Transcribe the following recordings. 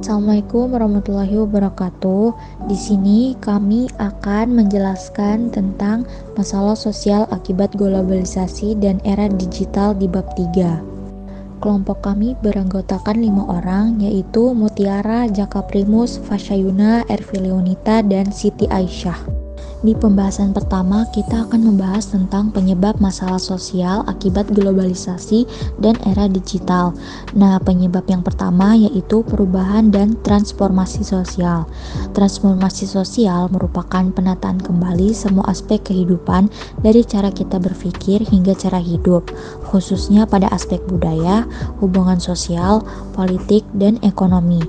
Assalamualaikum warahmatullahi wabarakatuh. Di sini kami akan menjelaskan tentang masalah sosial akibat globalisasi dan era digital di bab 3. Kelompok kami beranggotakan 5 orang, yaitu Mutiara, Jaka Primus, Fasyayuna, Ervileonita, dan Siti Aisyah. Di pembahasan pertama, kita akan membahas tentang penyebab masalah sosial akibat globalisasi dan era digital. Nah, penyebab yang pertama yaitu perubahan dan transformasi sosial. Transformasi sosial merupakan penataan kembali semua aspek kehidupan dari cara kita berpikir hingga cara hidup, khususnya pada aspek budaya, hubungan sosial, politik, dan ekonomi.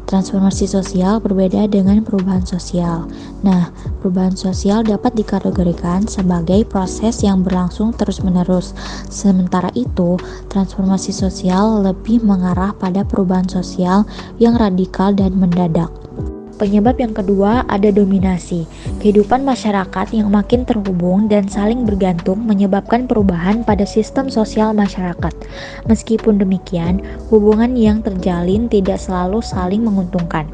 Transformasi sosial berbeda dengan perubahan sosial. Nah, perubahan sosial dapat dikategorikan sebagai proses yang berlangsung terus-menerus. Sementara itu, transformasi sosial lebih mengarah pada perubahan sosial yang radikal dan mendadak. Penyebab yang kedua ada dominasi. Kehidupan masyarakat yang makin terhubung dan saling bergantung menyebabkan perubahan pada sistem sosial masyarakat. Meskipun demikian, hubungan yang terjalin tidak selalu saling menguntungkan.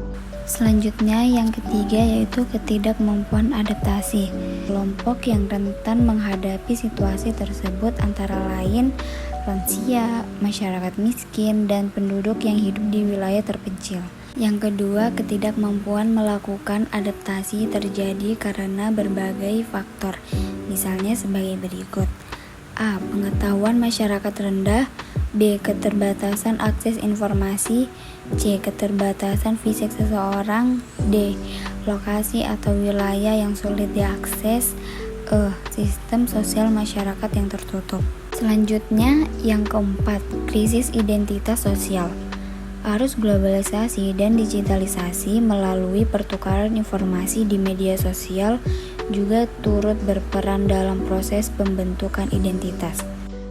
Selanjutnya yang ketiga yaitu ketidakmampuan adaptasi. Kelompok yang rentan menghadapi situasi tersebut antara lain lansia, masyarakat miskin, dan penduduk yang hidup di wilayah terpencil. Yang kedua, ketidakmampuan melakukan adaptasi terjadi karena berbagai faktor, misalnya sebagai berikut. A. Pengetahuan masyarakat rendah. B. Keterbatasan akses informasi. C. Keterbatasan fisik seseorang. D. Lokasi atau wilayah yang sulit diakses. E. Sistem sosial masyarakat yang tertutup. Selanjutnya, yang keempat, krisis identitas sosial. Arus globalisasi dan digitalisasi melalui pertukaran informasi di media sosial juga turut berperan dalam proses pembentukan identitas.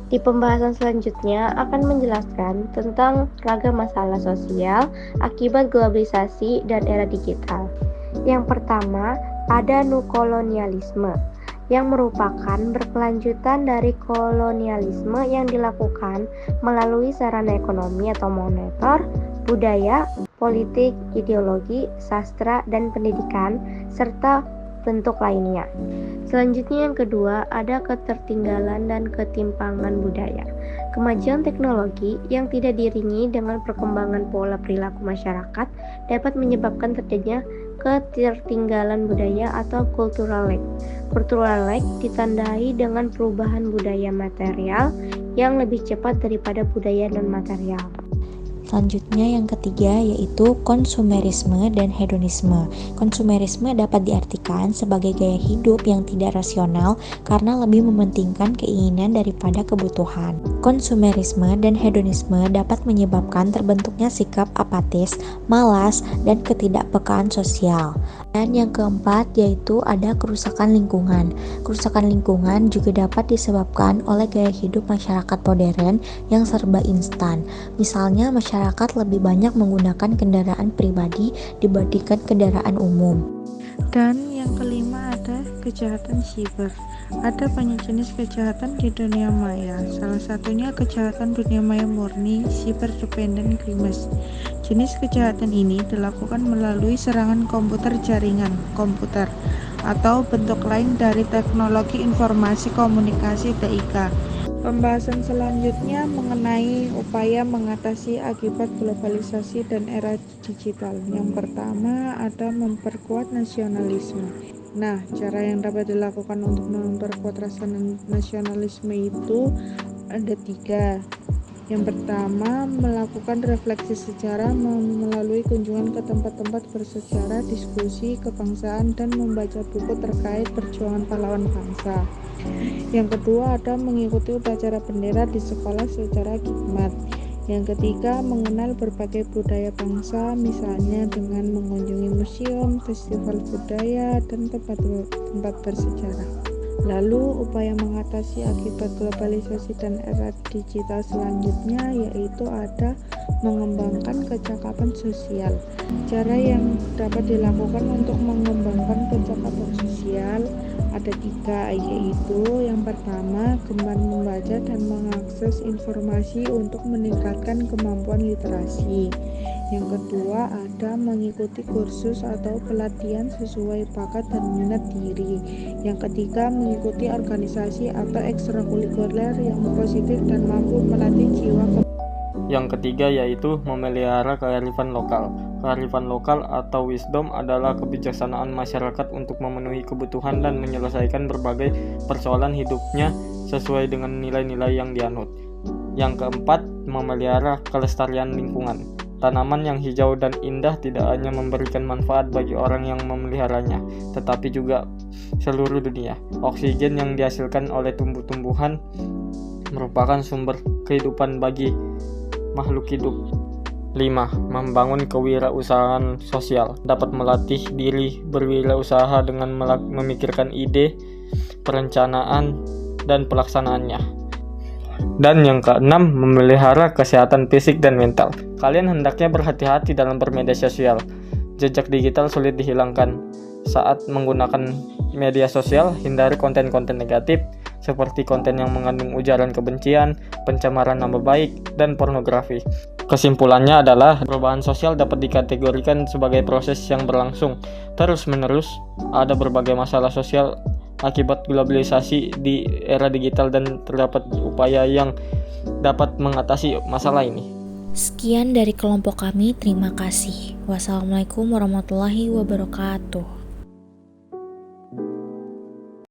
Di pembahasan selanjutnya akan menjelaskan tentang ragam masalah sosial akibat globalisasi dan era digital. Yang pertama, ada nukolonialisme, yang merupakan berkelanjutan dari kolonialisme yang dilakukan melalui sarana ekonomi atau moneter, budaya, politik, ideologi, sastra, dan pendidikan, serta bentuk lainnya. Selanjutnya yang kedua, ada ketertinggalan dan ketimpangan budaya. Kemajuan teknologi yang tidak diiringi dengan perkembangan pola perilaku masyarakat dapat menyebabkan terjadinya ketertinggalan budaya atau cultural lag. Cultural lag ditandai dengan perubahan budaya material yang lebih cepat daripada budaya non-material. Selanjutnya yang ketiga yaitu konsumerisme dan hedonisme. Konsumerisme dapat diartikan sebagai gaya hidup yang tidak rasional karena lebih mementingkan keinginan daripada kebutuhan. Konsumerisme dan hedonisme dapat menyebabkan terbentuknya sikap apatis, malas, dan ketidakpekaan sosial. Dan yang keempat yaitu ada kerusakan lingkungan. Kerusakan lingkungan juga dapat disebabkan oleh gaya hidup masyarakat modern yang serba instan. Misalnya masyarakat lebih banyak menggunakan kendaraan pribadi dibandingkan kendaraan umum. Dan yang kelima ada kejahatan siber. Ada banyak jenis kejahatan di dunia maya. Salah satunya kejahatan dunia maya murni, cyber dependent crimes. Jenis kejahatan ini dilakukan melalui serangan komputer jaringan komputer atau bentuk lain dari teknologi informasi komunikasi TIK. Pembahasan selanjutnya mengenai upaya mengatasi akibat globalisasi dan era digital. Yang pertama ada memperkuat nasionalisme. Nah, cara yang dapat dilakukan untuk memperkuat rasa nasionalisme itu ada 3. Yang pertama, melakukan refleksi sejarah melalui kunjungan ke tempat-tempat bersejarah, diskusi kebangsaan, dan membaca buku terkait perjuangan pahlawan bangsa. Yang kedua, ada mengikuti upacara bendera di sekolah secara khidmat. Yang ketiga, mengenal berbagai budaya bangsa, misalnya dengan mengunjungi museum, festival budaya, dan tempat bersejarah. Lalu, upaya mengatasi akibat globalisasi dan era digital selanjutnya yaitu ada mengembangkan kecakapan sosial. Cara yang dapat dilakukan untuk mengembangkan kecakapan sosial ada 3, yaitu yang pertama, gemar membaca dan mengakses informasi untuk meningkatkan kemampuan literasi. Yang kedua ada mengikuti kursus atau pelatihan sesuai bakat dan minat diri. Yang ketiga mengikuti organisasi atau ekstrakurikuler yang positif dan mampu melatih jiwa. Yang ketiga yaitu memelihara kearifan lokal. Kearifan lokal atau wisdom adalah kebijaksanaan masyarakat untuk memenuhi kebutuhan dan menyelesaikan berbagai persoalan hidupnya sesuai dengan nilai-nilai yang dianut. Yang keempat, memelihara kelestarian lingkungan. Tanaman yang hijau dan indah tidak hanya memberikan manfaat bagi orang yang memeliharanya, tetapi juga seluruh dunia. Oksigen yang dihasilkan oleh tumbuh-tumbuhan merupakan sumber kehidupan bagi makhluk hidup. 5. Membangun kewirausahaan sosial. Dapat melatih diri berwirausaha dengan memikirkan ide, perencanaan, dan pelaksanaannya. Dan yang keenam, memelihara kesehatan fisik dan mental. Kalian hendaknya berhati-hati dalam bermedia sosial. Jejak digital sulit dihilangkan. Saat menggunakan media sosial, hindari konten-konten negatif seperti konten yang mengandung ujaran kebencian, pencemaran nama baik, dan pornografi. Kesimpulannya adalah perubahan sosial dapat dikategorikan sebagai proses yang berlangsung terus-menerus. Ada berbagai masalah sosial akibat globalisasi di era digital dan terdapat upaya yang dapat mengatasi masalah ini. Sekian dari kelompok kami, terima kasih. Wassalamualaikum warahmatullahi wabarakatuh.